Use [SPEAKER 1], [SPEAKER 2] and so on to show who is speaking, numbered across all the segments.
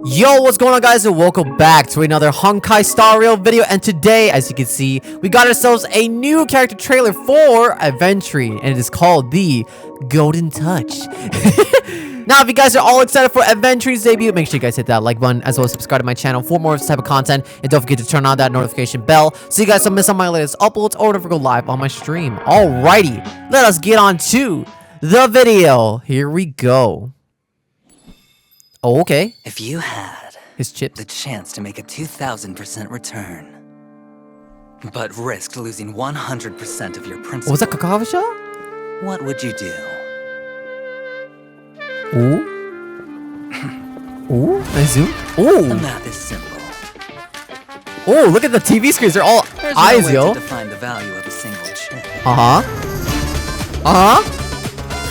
[SPEAKER 1] Yo, what's going on, guys, and welcome back to another Honkai Star Rail video. And today, as you can see, we got ourselves a new character trailer for Aventurine, and it is called the Golden Touch. Now, if you guys are all excited for Aventurine's debut, make sure you guys hit that like button, as well as subscribe to my channel for more of this type of content, and don't forget to turn on that notification bell so you guys don't miss on my latest uploads or never go live on my stream. Alrighty, let us get on to the video. Here we go. Oh, okay.
[SPEAKER 2] If you had
[SPEAKER 1] his chips,
[SPEAKER 2] the chance to make a 2,000% return, but risked losing 100% of your principal,
[SPEAKER 1] was that Kakavasha?
[SPEAKER 2] what would you do?
[SPEAKER 1] Ooh. Ooh, nice zoom. Ooh.
[SPEAKER 2] The math is simple.
[SPEAKER 1] Oh, look at the TV screens. They're all
[SPEAKER 2] There's
[SPEAKER 1] eyes,
[SPEAKER 2] no way
[SPEAKER 1] yo.
[SPEAKER 2] to define the value of a single chip.
[SPEAKER 1] Uh-huh. Uh-huh.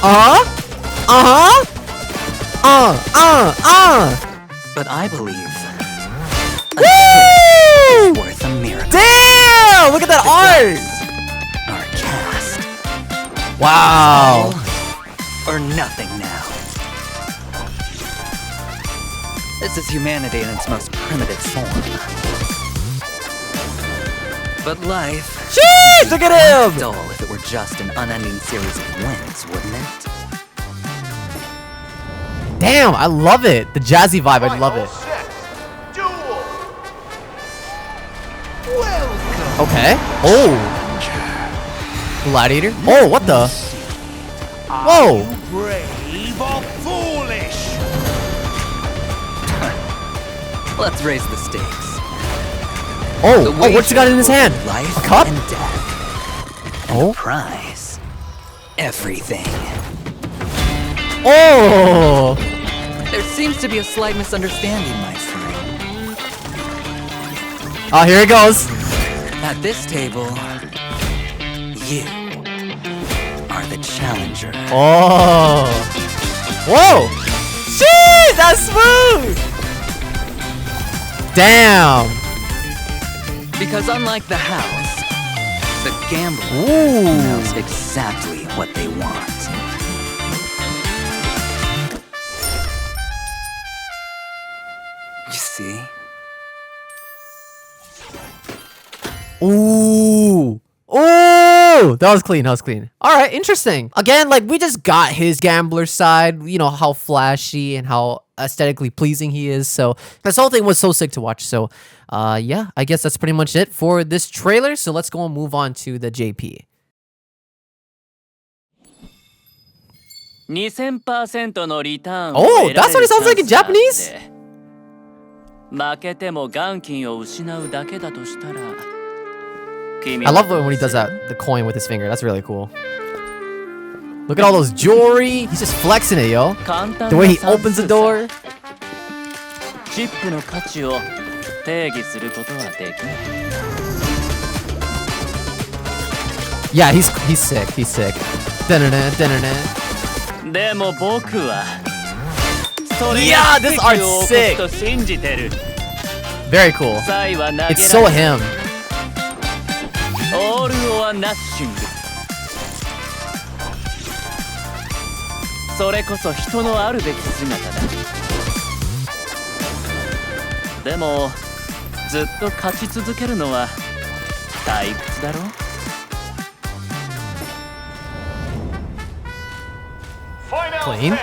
[SPEAKER 1] Uh-huh. Uh-huh.
[SPEAKER 2] But I believe a
[SPEAKER 1] Woo!
[SPEAKER 2] chip is worth a miracle.
[SPEAKER 1] Damn! Look at that art!
[SPEAKER 2] Our cast.
[SPEAKER 1] Wow.
[SPEAKER 2] All or nothing now. This is humanity in its most primitive form. But life...
[SPEAKER 1] Jeez, look at him!
[SPEAKER 2] Dull if it were just an unending series of wins, wouldn't it?
[SPEAKER 1] Damn, I love it. The jazzy vibe, I love it. Okay. Oh. Gladiator. Oh, what the? Whoa.
[SPEAKER 3] Brave or foolish?
[SPEAKER 2] Let's raise the stakes.
[SPEAKER 1] Oh, what's he got in his hand?
[SPEAKER 2] Life
[SPEAKER 1] A cup?
[SPEAKER 2] and death. And
[SPEAKER 1] Oh.
[SPEAKER 2] the prize. Everything.
[SPEAKER 1] Oh.
[SPEAKER 2] There seems to be a slight misunderstanding, my friend.
[SPEAKER 1] Oh, here it goes.
[SPEAKER 2] At this table, you are the challenger.
[SPEAKER 1] Oh. Whoa. Jeez, that's smooth. Damn.
[SPEAKER 2] Because unlike the house, the gambler
[SPEAKER 1] Ooh.
[SPEAKER 2] knows exactly what they want. You see?
[SPEAKER 1] Ooh. Ooh. That was clean. That was clean. All right. Interesting. Again, like, we just got his gambler side. You know, how flashy and how aesthetically pleasing he is. So this whole thing was so sick to watch. So, yeah, I guess that's pretty much it for this trailer. So let's go and move on to the JP.
[SPEAKER 4] 2000% のリターン
[SPEAKER 1] Oh, that's what it sounds like in Japanese?
[SPEAKER 4] 負けても元金を失うだけだとしたら
[SPEAKER 1] I love when he does that, the coin with his finger. That's really cool. Look at all those jewelry. He's just flexing it, yo. The way he opens the door.
[SPEAKER 4] チップの価値を定義することはできない
[SPEAKER 1] Yeah, he's sick. He's sick. Dun-dun-dun, dun-dun-dun.
[SPEAKER 4] でも僕はそれ
[SPEAKER 1] Yeah,
[SPEAKER 4] が
[SPEAKER 1] this
[SPEAKER 4] 奇
[SPEAKER 1] art's
[SPEAKER 4] 跡を起こ
[SPEAKER 1] sick.
[SPEAKER 4] すと信じてる
[SPEAKER 1] Very cool.
[SPEAKER 4] 才は投げられ
[SPEAKER 1] It's so him.
[SPEAKER 4] オール・オア・ナッシングそれこそ人のあるべき姿だでもずっと勝ち続けるのは退屈だろ
[SPEAKER 1] Clean.
[SPEAKER 3] よ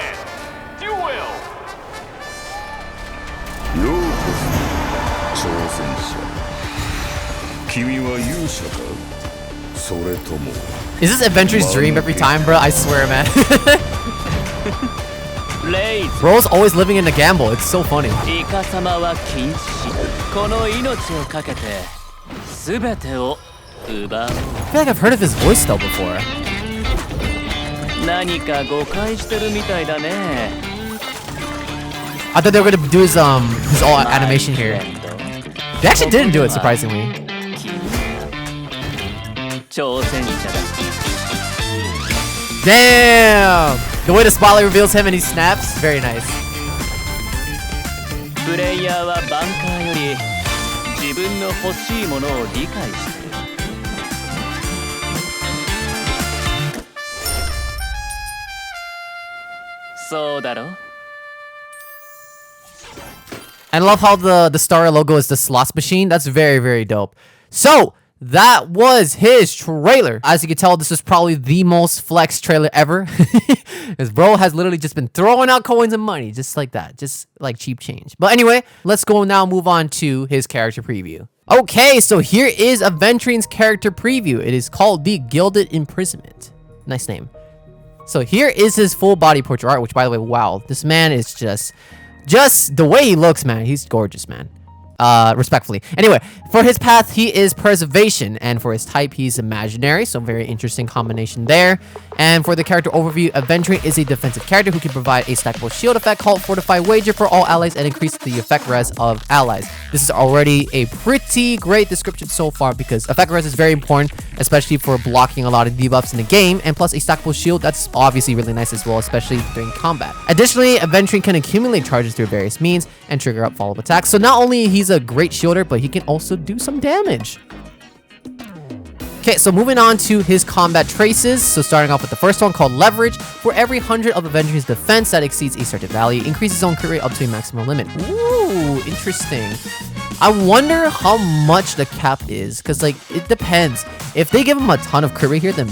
[SPEAKER 3] うこそ挑戦者君は勇者かそれとも
[SPEAKER 1] Is this Adventure's dream every time, bro? I swear, man.
[SPEAKER 4] レイズ
[SPEAKER 1] Bro's always living in a gamble. It's so funny.
[SPEAKER 4] イカ様は禁止この命をかけて全てを奪う
[SPEAKER 1] I feel like I've heard of his voice though before.
[SPEAKER 4] 何か誤解してるみたいだね
[SPEAKER 1] I thought they were gonna do his all animation here. They actually didn't do it, surprisingly.
[SPEAKER 4] 挑戦者だ
[SPEAKER 1] Damn! The way the spotlight reveals him and he snaps, very nice.
[SPEAKER 4] プレイヤーはバンカーより自分の欲しいものを理解してるそうだろ
[SPEAKER 1] And I love how the Star logo is the slots machine. That's very, very dope. So that was his trailer. As you can tell, this is probably the most flex trailer ever. Because bro has literally just been throwing out coins and money just like that. Just like cheap change. But anyway, let's go now move on to his character preview. Okay, so here is Aventurine's character preview. It is called The Gilded Imprisonment. Nice name. So here is his full body portrait art, which by the way, wow, this man is just the way he looks, man. He's gorgeous, man. Respectfully. Anyway, for his path, he is preservation, and for his type, he's imaginary, so very interesting combination there. And for the character overview, Aventurine is a defensive character who can provide a stackable shield effect called Fortify Wager for all allies and increase the effect res of allies. This is already a pretty great description so far because effect res is very important, especially for blocking a lot of debuffs in the game, and plus a stackable shield, that's obviously really nice as well, especially during combat. Additionally, Aventurine can accumulate charges through various means and trigger up follow-up attacks, so not only he's a great shielder, but he can also do some damage. Okay, so moving on to his combat traces. So starting off with the first one called Leverage. For every 100 of Aventurine's defense that exceeds a certain value, increases his own crit rate up to a maximum limit. Ooh, interesting. I wonder how much the cap is, because like it depends. If they give him a ton of crit rate here, then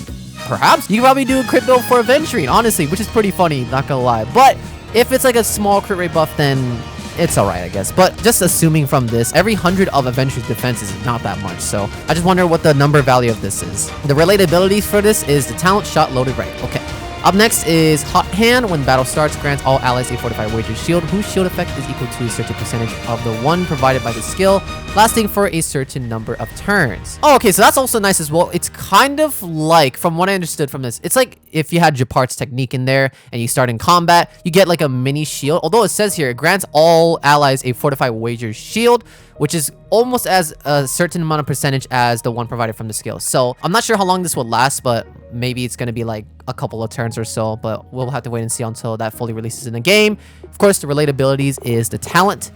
[SPEAKER 1] perhaps you can probably do a crit build for Aventurine, honestly, which is pretty funny, not gonna lie. But if it's like a small crit rate buff, then it's alright, I guess. But just assuming from this, every 100 of Aventurine's defense is not that much. So I just wonder what the number value of this is. The related abilities for this is the talent shot loaded right. Okay. Up next is Hot Hand. When battle starts, grants all allies a Fortified Wager shield, whose shield effect is equal to a certain percentage of the one provided by the skill, lasting for a certain number of turns. Oh, okay, so that's also nice as well. It's kind of like, from what I understood from this, it's like if you had Japart's technique in there and you start in combat, you get like a mini shield. Although it says here, it grants all allies a Fortified Wager shield, which is almost as a certain amount of percentage as the one provided from the skill. So I'm not sure how long this will last, but maybe it's going to be like a couple of turns or so, but we'll have to wait and see until that fully releases in the game. Of course, the related abilities is the talent.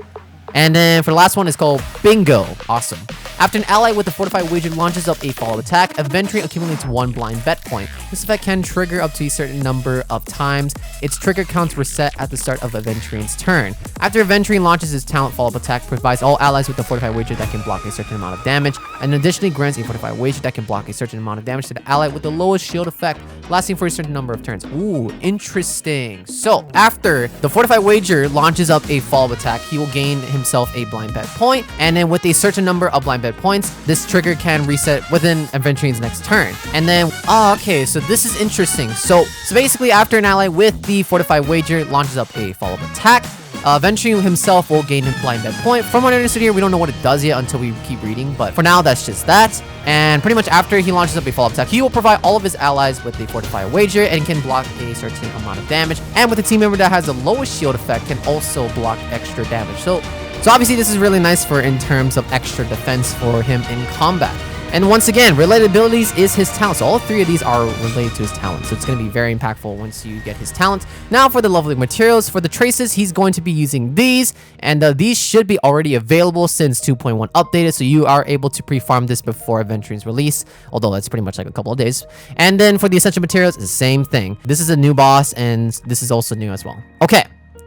[SPEAKER 1] And then for the last one, it's called Bingo. Awesome. After an ally with a Fortified Wager launches up a follow attack, Aventurine accumulates 1 blind bet point. This effect can trigger up to a certain number of times. Its trigger counts reset at the start of Aventurine's turn. After Aventurine launches his talent follow-up attack, provides all allies with a Fortified Wager that can block a certain amount of damage, and additionally grants a Fortified Wager that can block a certain amount of damage to the ally with the lowest shield effect, lasting for a certain number of turns. Ooh, interesting. So after the Fortified Wager launches up a follow-up attack, he will gain himself a blind bet point, and then with a certain number of blind bet points, this trigger can reset within Aventurine's next turn. And then, oh, okay, so this is interesting. So basically, after an ally with the Fortified Wager launches up a follow-up attack, Aventurine himself will gain a blind bet point. From what I understood here, we don't know what it does yet until we keep reading, but for now, that's just that. And pretty much after he launches up a follow-up attack, he will provide all of his allies with a Fortified Wager and can block a certain amount of damage. And with a team member that has the lowest shield effect, can also block extra damage. So obviously this is really nice for in terms of extra defense for him in combat. And once again, related abilities is his talent. So all 3 of these are related to his talent. So it's going to be very impactful once you get his talent. Now for the lovely materials. For the traces, he's going to be using these. And these should be already available since 2.1 updated. So you are able to pre-farm this before Aventurine's release. Although that's pretty much like a couple of days. And then for the essential materials, it's the same thing. This is a new boss and this is also new as well. Okay.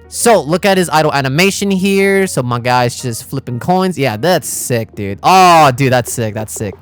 [SPEAKER 1] So look at his idle animation here. So my guy's just flipping coins. Yeah, that's sick, dude. Oh, dude, that's sick. That's sick.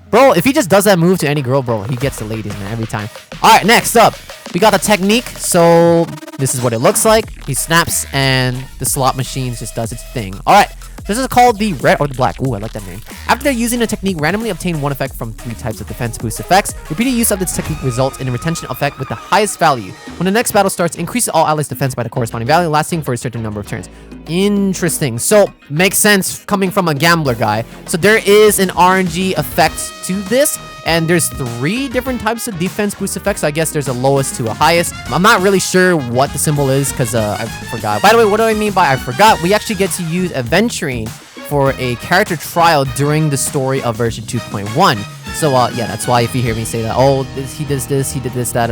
[SPEAKER 1] Bro, if he just does that move to any girl, bro, he gets the ladies, man, every time. All right, next up, we got the technique. So this is what it looks like. He snaps and the slot machine just does its thing. All right. This is called the red or the black. Ooh, I like that name. After using the technique, randomly obtain 1 effect from 3 types of defense boost effects. Repeated use of this technique results in a retention effect with the highest value. When the next battle starts, increases all allies' defense by the corresponding value, lasting for a certain number of turns. Interesting. So, makes sense coming from a gambler guy. So there is an RNG effect to this. And there's 3 different types of defense boost effects. So I guess there's a lowest to a highest. I'm not really sure what the symbol is because I forgot. By the way, what do I mean by I forgot? We actually get to use Aventurine for a character trial during the story of version 2.1. So yeah, that's why if you hear me say that, oh, he did this, that,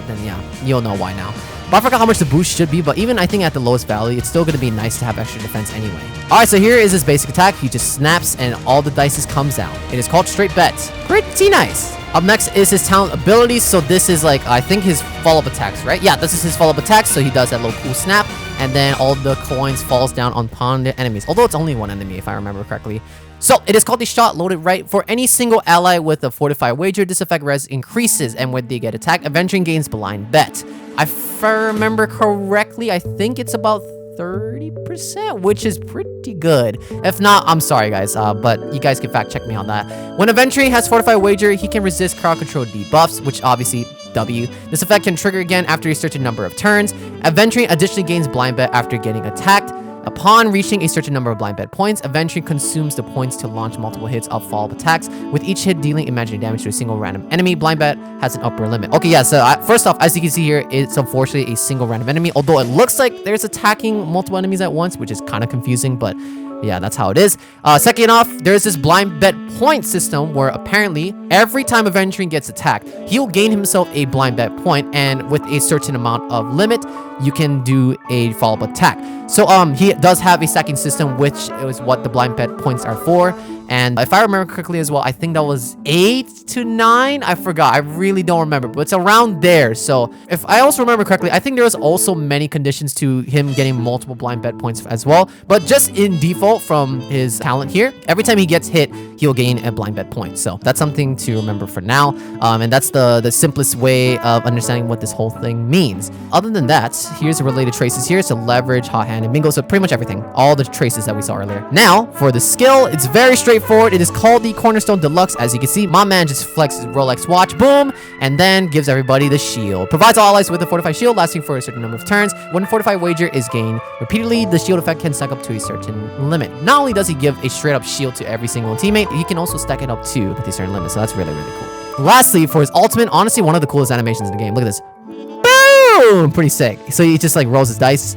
[SPEAKER 1] then yeah, you'll know why now. But I forgot how much the boost should be, but even I think at the lowest value, it's still going to be nice to have extra defense anyway. Alright, so here is his basic attack. He just snaps and all the dice comes out. It is called Straight Bet. Pretty nice. Up next is his talent abilities. So this is like, I think his follow-up attacks, right? Yeah, this is his follow-up attacks. So he does that little cool snap. and then all the coins falls down upon the enemies. Although it's only one enemy, if I remember correctly. So it is called the shot loaded right. For any single ally with a fortified wager, this effect res increases, and when they get attacked, Aventurine gains blind bet. If I remember correctly, I think it's about 30%, which is pretty good. If not, I'm sorry guys, but you guys can fact check me on that. When Aventurine has fortified wager, he can resist crowd control debuffs, which obviously W. This effect can trigger again after a certain number of turns. Aventurine additionally gains blind bet after getting attacked. Upon reaching a certain number of blind bet points, Aventurine consumes the points to launch multiple hits of follow-up attacks, with each hit dealing imaginary damage to a single random enemy. Blind bet has an upper limit. Okay, yeah, so first off, as you can see here, it's unfortunately a single random enemy, although it looks like there's attacking multiple enemies at once, which is kind of confusing, but yeah, that's how it is. Second off, there's this blind bet point system where apparently every time Aventurine gets attacked, he'll gain himself a blind bet point, and with a certain amount of limit, you can do a follow-up attack. So he does have a stacking system, which is what the blind bet points are for. And if I remember correctly as well, I think that was 8 to 9. I forgot. I really don't remember, but it's around there. So if I also remember correctly, I think there was also many conditions to him getting multiple blind bet points as well. But just in default from his talent here, every time he gets hit, he'll gain a blind bet point. So that's something to remember for now. And that's the simplest way of understanding what this whole thing means. Other than that, here's the related traces here. So leverage, hot hand, and bingo. So pretty much everything. All the traces that we saw earlier. Now, for the skill, it's very straightforward. It is called the Cornerstone Deluxe. As you can see, my man just flexes his Rolex watch, boom, and then gives everybody the shield. Provides all allies with a fortified shield lasting for a certain number of turns. When a fortified wager is gained repeatedly, the shield effect can stack up to a certain limit. Not only does he give a straight up shield to every single teammate, he can also stack it up to with a certain limit, so that's really, really cool. Lastly, for his ultimate, honestly, one of the coolest animations in the game. Look at this. Boom! Pretty sick. So he just like rolls his dice.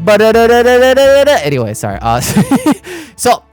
[SPEAKER 1] Anyway, sorry. So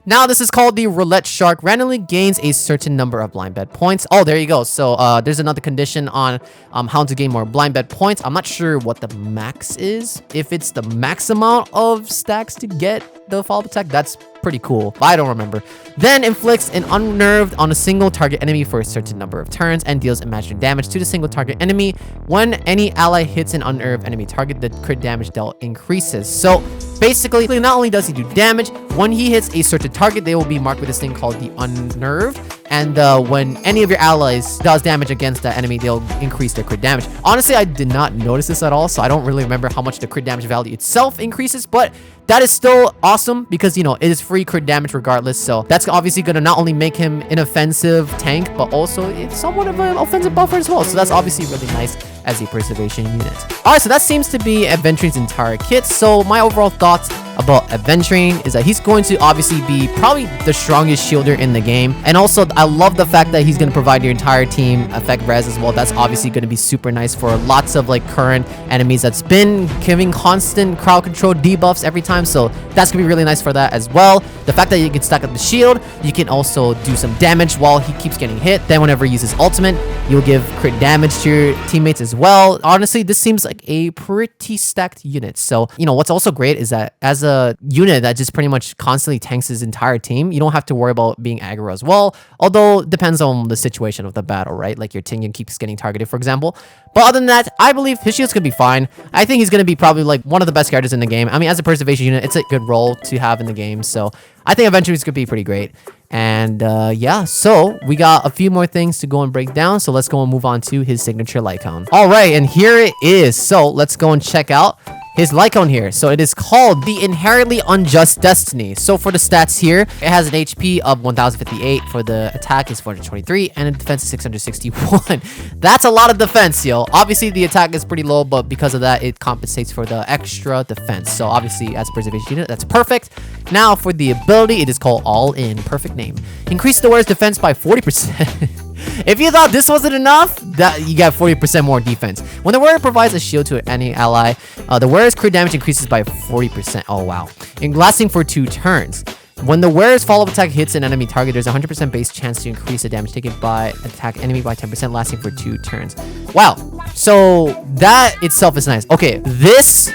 [SPEAKER 1] now this is called the Roulette Shark. Randomly gains a certain number of blind bet points. Oh, there you go. So there's another condition on how to gain more blind bet points. I'm not sure what the max is. If it's the max amount of stacks to get the follow-up attack, that's pretty cool. I don't remember. Then inflicts an unnerved on a single target enemy for a certain number of turns and deals imaginary damage to the single target enemy. When any ally hits an unnerved enemy target, the crit damage dealt increases. So basically, not only does he do damage, when he hits a certain target, they will be marked with this thing called the unnerved. And when any of your allies does damage against that enemy, they'll increase their crit damage. Honestly, I did not notice this at all, so I don't really remember how much the crit damage value itself increases, but that is still awesome because, you know, it is free crit damage regardless. So that's obviously going to not only make him an offensive tank, but also it's somewhat of an offensive buffer as well. So that's obviously really nice as a preservation unit. All right, so that seems to be Aventurine's entire kit. So my overall thoughts about Aventurine is that he's going to obviously be probably the strongest shielder in the game. And also, I love the fact that he's going to provide your entire team effect res as well. That's obviously going to be super nice for lots of like current enemies that's been giving constant crowd control debuffs every time. So that's going to be really nice for that as well. The fact that you can stack up the shield, you can also do some damage while he keeps getting hit. Then whenever he uses ultimate, you'll give crit damage to your teammates as well. Honestly, this seems like a pretty stacked unit. So, you know, what's also great is that as a unit that just pretty much constantly tanks his entire team, you don't have to worry about being aggro as well. Although, it depends on the situation of the battle, right? Like your Tingyun keeps getting targeted, for example. But other than that, I believe his shield's gonna be fine. I think he's gonna be probably like one of the best characters in the game. I mean, as a preservation unit, it's a good role to have in the game. So I think Aventurine's gonna be pretty great. And yeah, so we got a few more things to go and break down. So let's go and move on to his signature Lycone. All right, and here it is. So let's go and check out his Lycone here. So it is called the Inherently Unjust Destiny. So for the stats here, it has an HP of 1058, for the attack is 423, and a defense is 661. That's a lot of defense, yo. Obviously the attack is pretty low, but because of that, it compensates for the extra defense. So obviously as a preservation unit, that's perfect. Now for the ability, it is called All In. Perfect name. Increase the wearer's defense by 40%. If you thought this wasn't enough, that you get 40% more defense. When the wearer provides a shield to any ally, the wearer's crit damage increases by 40%. Oh, wow. And lasting for 2 turns. When the wearer's follow-up attack hits an enemy target, there's a 100% base chance to increase the damage taken by attack enemy by 10%, lasting for 2 turns. Wow. So that itself is nice. Okay,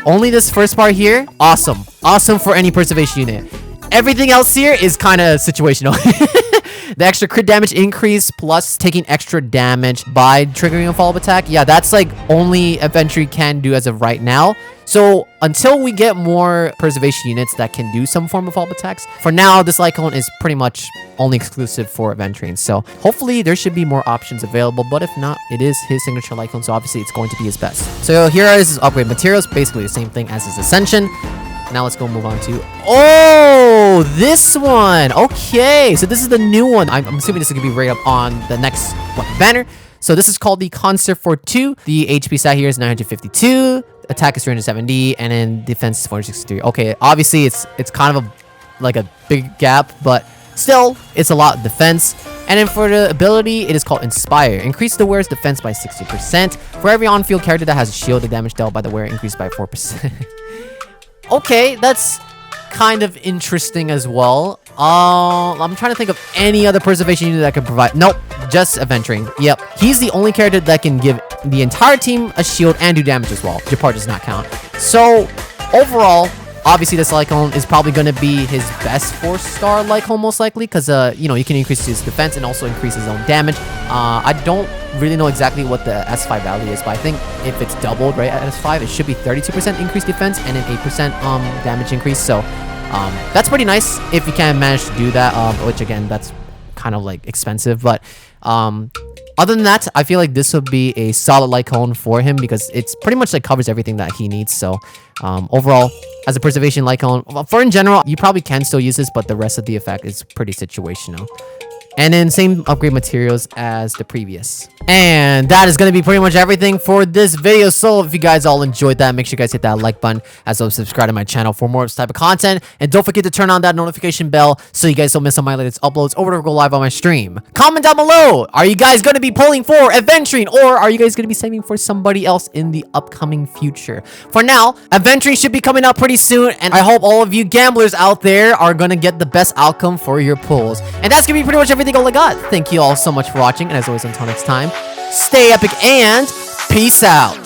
[SPEAKER 1] only this first part here, awesome. Awesome for any preservation unit. Everything else here is kind of situational. The extra crit damage increase plus taking extra damage by triggering a follow-up attack. Yeah, that's like only Aventurine can do as of right now. So until we get more preservation units that can do some form of follow-up attacks, for now, this Lycone is pretty much only exclusive for Aventurine. So hopefully there should be more options available, but if not, it is his signature Lycone, so obviously it's going to be his best. So here is his upgrade materials, basically the same thing as his Ascension. Now let's go move on to, oh, this one. Okay, so this is the new one. I'm assuming this is gonna be right up on the next banner. So this is called the Concert for 2. The HP stat here is 952, attack is 370, and then defense is 463. Okay, obviously it's kind of like a big gap, but still, it's a lot of defense. And then for the ability, it is called Inspire. Increase the wearer's defense by 60%. For every on-field character that has a shield, the damage dealt by the wearer increased by 4%. Okay, that's kind of interesting as well. I'm trying to think of any other preservation unit that could provide. Nope, just Aventurine. Yep, he's the only character that can give the entire team a shield and do damage as well. Your part does not count. So overall, obviously this Lycone is probably going to be his best 4-star Lycone most likely, because you know, you can increase his defense and also increase his own damage. I don't really know exactly what the S5 value is, but I think if it's doubled right at S5, it should be 32% increased defense and an 8% damage increase. So that's pretty nice if you can manage to do that, which again, that's kind of like expensive, but other than that, I feel like this would be a solid Lycone for him because it's pretty much like covers everything that he needs. So overall, as a preservation Lycone, for in general, you probably can still use this, but the rest of the effect is pretty situational. And then same upgrade materials as the previous. And that is going to be pretty much everything for this video. So if you guys all enjoyed that, make sure you guys hit that like button, as well as subscribe to my channel for more of this type of content. And don't forget to turn on that notification bell so you guys don't miss on my latest uploads or to go live on my stream. Comment down below. Are you guys going to be pulling for Aventurine, or are you guys going to be saving for somebody else in the upcoming future? For now, Aventurine should be coming out pretty soon, and I hope all of you gamblers out there are going to get the best outcome for your pulls. And that's going to be pretty much everything all I got. Thank you all so much for watching, and as always, until next time, stay epic and peace out.